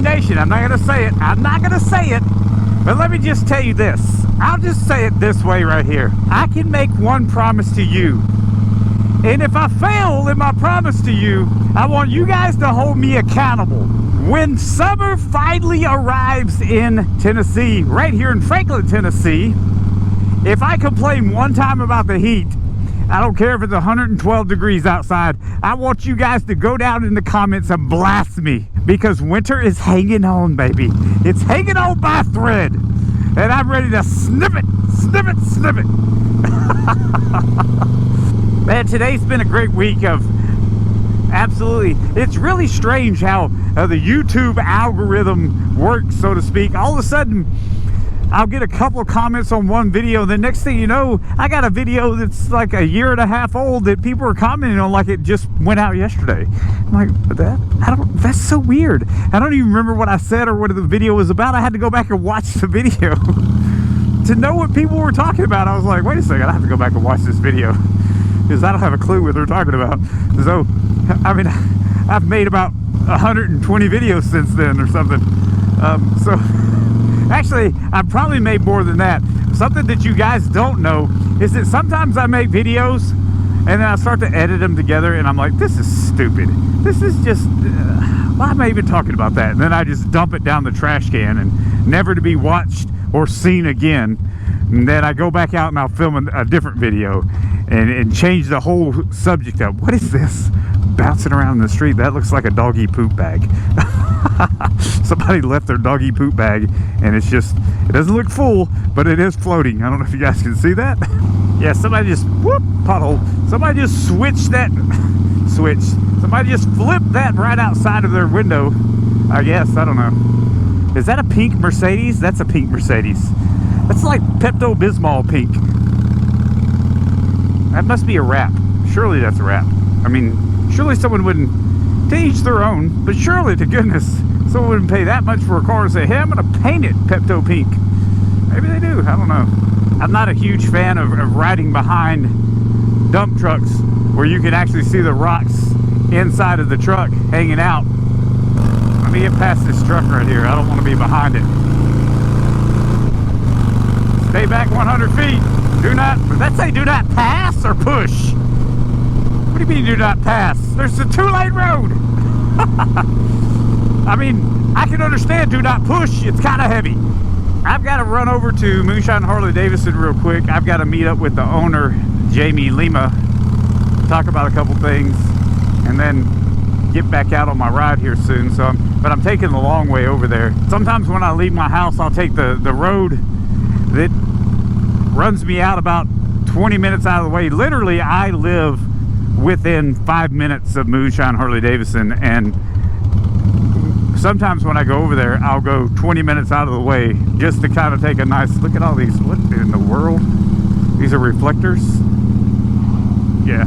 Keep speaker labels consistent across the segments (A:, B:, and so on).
A: OMG Nation. I'm not going to say it. I'm not going to say it. But let me just tell you this. I'll just say it this way right here. I can make one promise to you. And if I fail in my promise to you, I want you guys to hold me accountable. When summer finally arrives in Tennessee, right here in Franklin, Tennessee, if I complain one time about the heat, I don't care if it's 112 degrees outside, I want you guys to go down in the comments and blast me, because winter is hanging on, baby. It's hanging on by a thread, and I'm ready to snip it, snip it, snip it. Man, today's been a great week of absolutely, it's really strange how the YouTube algorithm works, so to speak. All of a sudden, I'll get a couple of comments on one video, the next thing you know, I got a video that's like a year and a half old that people are commenting on like it just went out yesterday. I'm like, that's so weird. I don't even remember what I said or what the video was about. I had to go back and watch the video to know what people were talking about. I was like, wait a second, I have to go back and watch this video, because I don't have a clue what they're talking about. So, I mean, I've made about 120 videos since then or something. So, actually, I've probably made more than that. Something that you guys don't know is that sometimes I make videos and then I start to edit them together and I'm like, this is stupid. This is just, why am I even talking about that? And then I just dump it down the trash can and never to be watched or seen again. And then I go back out and I'll film a different video and change the whole subject up. What is this bouncing around in the street? That looks like a doggy poop bag. Somebody left their doggy poop bag and it's just, it doesn't look full, but it is floating. I don't know if you guys can see that. Yeah, somebody just, whoop, pothole. Somebody just switched that, somebody just flipped that right outside of their window, I guess. I don't know. Is that a pink Mercedes? That's a pink Mercedes. That's like Pepto-Bismol pink. That must be a wrap. Surely that's a wrap. I mean, surely someone wouldn't, to each their own, but surely, to goodness, someone wouldn't pay that much for a car and say, hey, I'm going to paint it Pepto Pink. Maybe they do. I don't know. I'm not a huge fan of riding behind dump trucks where you can actually see the rocks inside of the truck hanging out. Let me get past this truck right here. I don't want to be behind it. Stay back 100 feet. Do not, does that say do not pass or push? What do you mean do not pass? There's a 2-lane road. I mean, I can understand do not push. It's kind of heavy. I've got to run over to Moonshine Harley Davidson real quick. I've got to meet up with the owner, Jamie Lima, talk about a couple things, and then get back out on my ride here soon. So, but I'm taking the long way over there. Sometimes when I leave my house, I'll take the road that runs me out about 20 minutes out of the way. Literally, I live within 5 minutes of Moonshine Harley Davidson, and sometimes when I go over there, I'll go 20 minutes out of the way just to kind of take a nice look at all these. What in the world? These are reflectors. Yeah.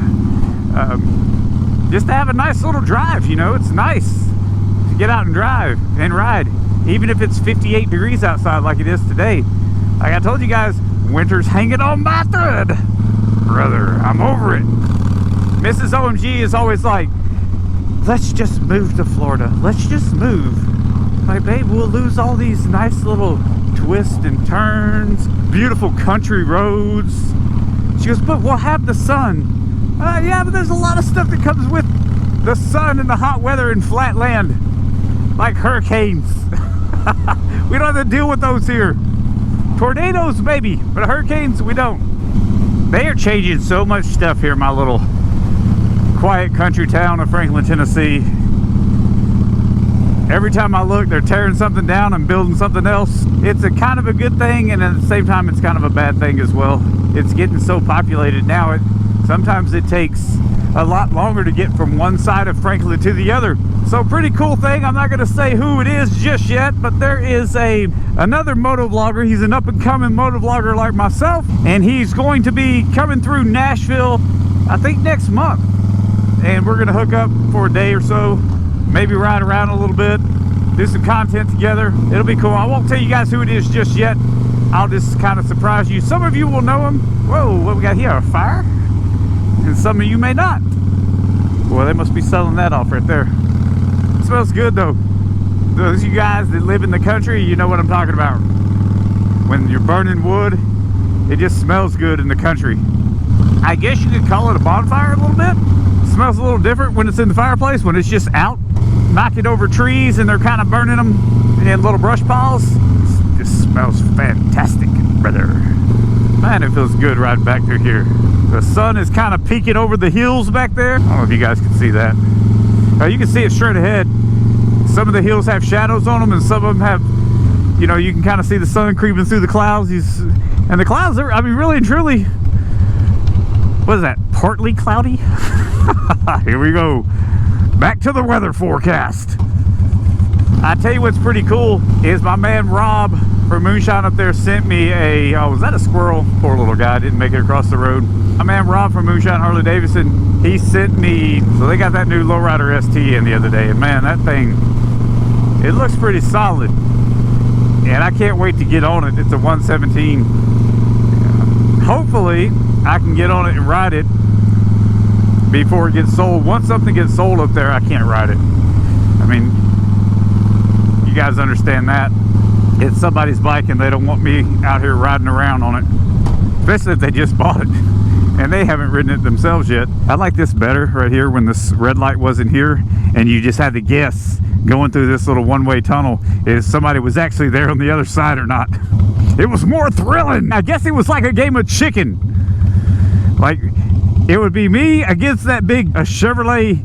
A: Just to have a nice little drive, you know. It's nice to get out and drive and ride, even if it's 58 degrees outside like it is today. Like I told you guys, winter's hanging on by a thread. Brother, I'm over it. Mrs. OMG is always like, let's just move to Florida. Let's just move. My babe, we'll lose all these nice little twists and turns, beautiful country roads. She goes, but we'll have the sun. Yeah, but there's a lot of stuff that comes with the sun and the hot weather and flat land, like hurricanes. We don't have to deal with those here. Tornadoes, maybe, but hurricanes, we don't. They are changing so much stuff here in my little quiet country town of Franklin, Tennessee. Every time I look, they're tearing something down and building something else. It's a kind of a good thing, and at the same time, it's kind of a bad thing as well. It's getting so populated now, sometimes it takes a lot longer to get from one side of Franklin to the other. So pretty cool thing. I'm not going to say who it is just yet, but there is another moto vlogger. He's an up-and-coming moto vlogger like myself, and he's going to be coming through Nashville, I think next month. And we're going to hook up for a day or so, maybe ride around a little bit, do some content together. It'll be cool. I won't tell you guys who it is just yet. I'll just kind of surprise you. Some of you will know him. Whoa, what we got here? A fire? And some of you may not. Well, they must be selling that off right there. It smells good though. those of you guys that live in the country, you know what I'm talking about. When you're burning wood, it just smells good in the country. I guess you could call it a bonfire a little bit. It smells a little different when it's in the fireplace, when it's just out knocking over trees and they're kind of burning them in little brush piles. It just smells fantastic, brother. Man, it feels good right back through here. The sun is kind of peeking over the hills back there. I don't know if you guys can see that. You can see it straight ahead. Some of the hills have shadows on them, and some of them have, you know, you can kind of see the sun creeping through the clouds. And the clouds are, I mean, really and truly, what is that, partly cloudy? Here we go. Back to the weather forecast. I tell you what's pretty cool is my man Rob from Moonshine up there sent me a, oh, was that a squirrel? Poor little guy, didn't make it across the road. My man Rob from Moonshine Harley Davidson, he sent me, so they got that new Lowrider ST in the other day, and man, that thing, it looks pretty solid. And I can't wait to get on it. It's a 117. Hopefully, I can get on it and ride it before it gets sold. Once something gets sold up there, I can't ride it. I mean, you guys understand that. It's somebody's bike and they don't want me out here riding around on it, especially if they just bought it and they haven't ridden it themselves yet. I like this better right here when this red light wasn't here and you just had to guess going through this little one-way tunnel if somebody was actually there on the other side or not. It was more thrilling. I guess it was like a game of chicken. Like, it would be me against that big Chevrolet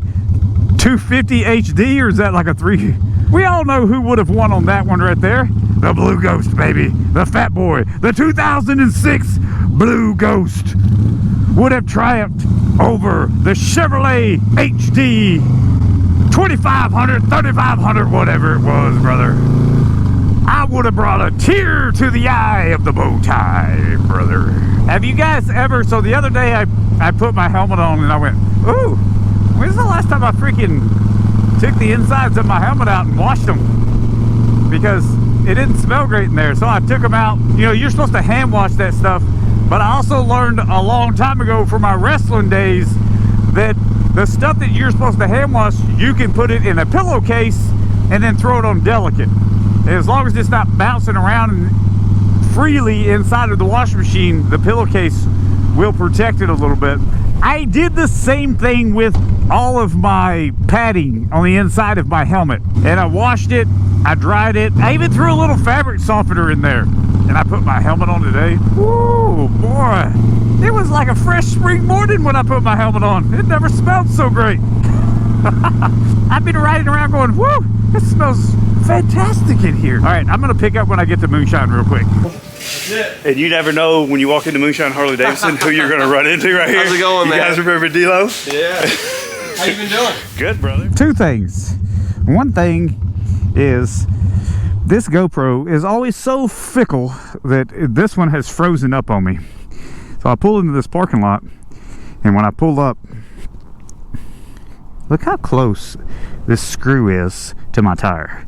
A: 250 HD, or is that like a 3? We all know who would have won on that one right there. The Blue Ghost, baby. The Fat Boy. The 2006 Blue Ghost would have triumphed over the Chevrolet HD 2500, 3500, whatever it was, brother. I would have brought a tear to the eye of the bow tie, brother. Have you guys ever, so the other day I put my helmet on and I went, ooh, when's the last time I freaking took the insides of my helmet out and washed them? Because it didn't smell great in there. So I took them out. You know, you're supposed to hand wash that stuff. But I also learned a long time ago from my wrestling days that the stuff that you're supposed to hand wash, you can put it in a pillowcase and then throw it on delicate. And as long as it's not bouncing around freely inside of the washing machine, the pillowcase will protect it a little bit. I did the same thing with all of my padding on the inside of my helmet. And I washed it, I dried it, I even threw a little fabric softener in there. And I put my helmet on today. Woo, boy. It was like a fresh spring morning when I put my helmet on. It never smelled so great. I've been riding around going, woo, it smells fantastic in here. All right, I'm gonna pick up when I get to Moonshine real quick. That's it. And you never know when you walk into Moonshine Harley Davidson who you're gonna run into right here.
B: How's it going, man?
A: You guys remember D-Lo?
B: Yeah. How you been doing?
A: Good, brother. Two things. One thing is this GoPro is always so fickle that this one has frozen up on me. So I pulled into this parking lot, and when I pulled up, look how close this screw is to my tire.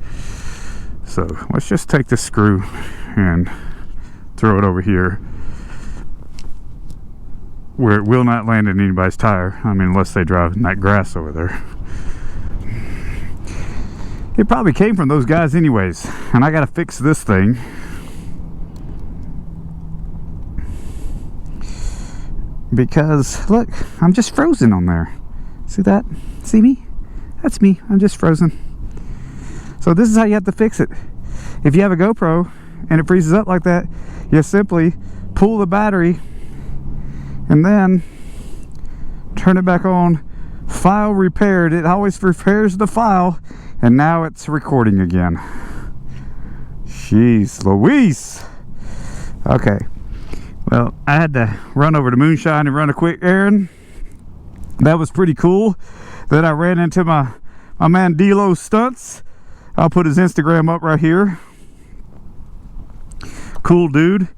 A: So let's just take this screw and throw it over here where it will not land in anybody's tire. I mean, unless they drive in that grass over there. It probably came from those guys anyways, and I gotta fix this thing. Because look, I'm just frozen on there. See that? See me? That's me. I'm just frozen. So this is how you have to fix it. If you have a GoPro and it freezes up like that, you simply pull the battery and then turn it back on. File repaired. It always repairs the file, and now it's recording again. Jeez Louise. Okay. Well, I had to run over to Moonshine and run a quick errand. That was pretty cool. Then I ran into my man D-Lo Stunts. I'll put his Instagram up right here. Cool dude.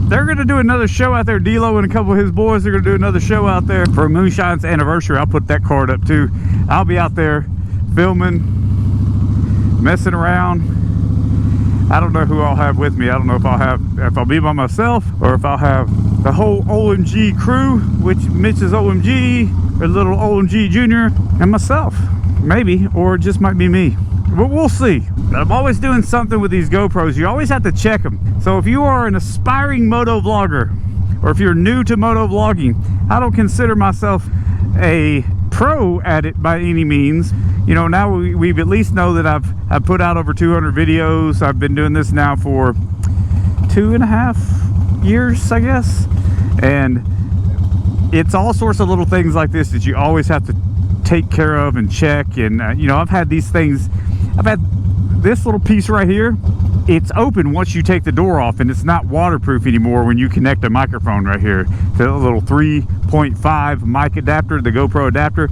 A: They're going to do another show out there. D-Lo and a couple of his boys are going to do another show out there for Moonshine's anniversary. I'll put that card up too. I'll be out there filming, messing around. I don't know who I'll have with me. I don't know if I'll be by myself or if I'll have the whole OMG crew, which Mitch is OMG, or little OMG Junior and myself. Maybe, or it just might be me. But we'll see. But I'm always doing something with these GoPros. You always have to check them. So if you are an aspiring moto vlogger, or if you're new to moto vlogging, I don't consider myself a pro at it by any means. You know, now we've at least know that I've put out over 200 videos. I've been doing this now for 2.5 years, I guess. And it's all sorts of little things like this that you always have to take care of and check. And you know, I've had these things. I've had this little piece right here. It's open once you take the door off, and it's not waterproof anymore when you connect a microphone right here to a little 3.5 mic adapter, the GoPro adapter.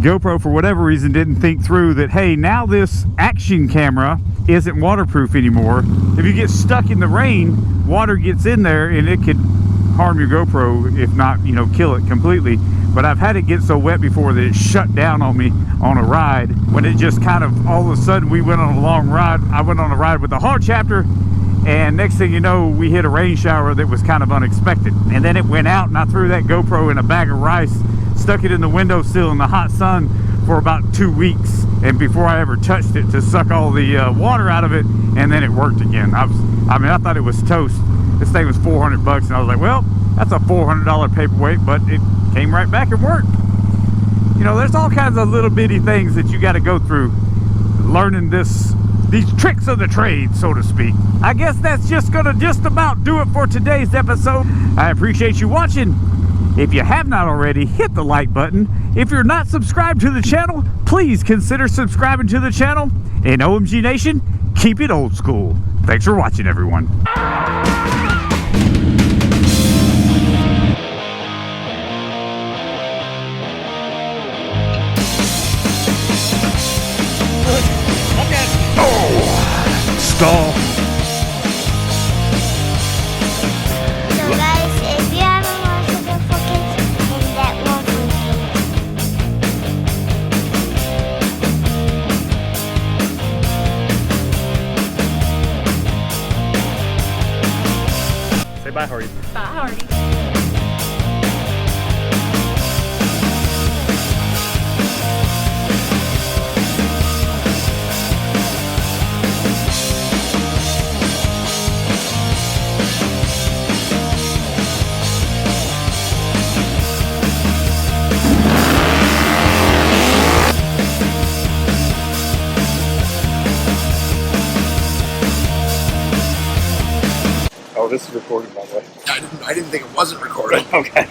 A: GoPro, for whatever reason, didn't think through that, hey, now this action camera isn't waterproof anymore. If you get stuck in the rain, water gets in there and it could harm your GoPro, if not, you know, kill it completely. But I've had it get so wet before that it shut down on me on a ride, when it just kind of, all of a sudden, we went on a long ride. I went on a ride with the hard chapter, and next thing you know, we hit a rain shower that was kind of unexpected. And then it went out, and I threw that GoPro in a bag of rice, stuck it in the windowsill in the hot sun for about 2 weeks, and before I ever touched it to suck all the water out of it, and then it worked again. I mean, I thought it was toast. This thing was 400 bucks, and I was like, well, that's a $400 paperweight, but it came right back and worked. You know, there's all kinds of little bitty things that you got to go through learning these tricks of the trade, so to speak. I guess that's just gonna just about do it for today's episode. I appreciate you watching. If you have not already, hit the like button. If you're not subscribed to the channel, please consider subscribing to the channel. And OMG Nation, keep it old school. Thanks for watching, everyone. Stall.
C: So guys, if you haven't watched the focus, then that won't be.
A: Say bye, Harley.
D: Bye, Harley.
B: Oh, this is recorded, by the way.
E: I didn't think it wasn't recorded.
B: Okay.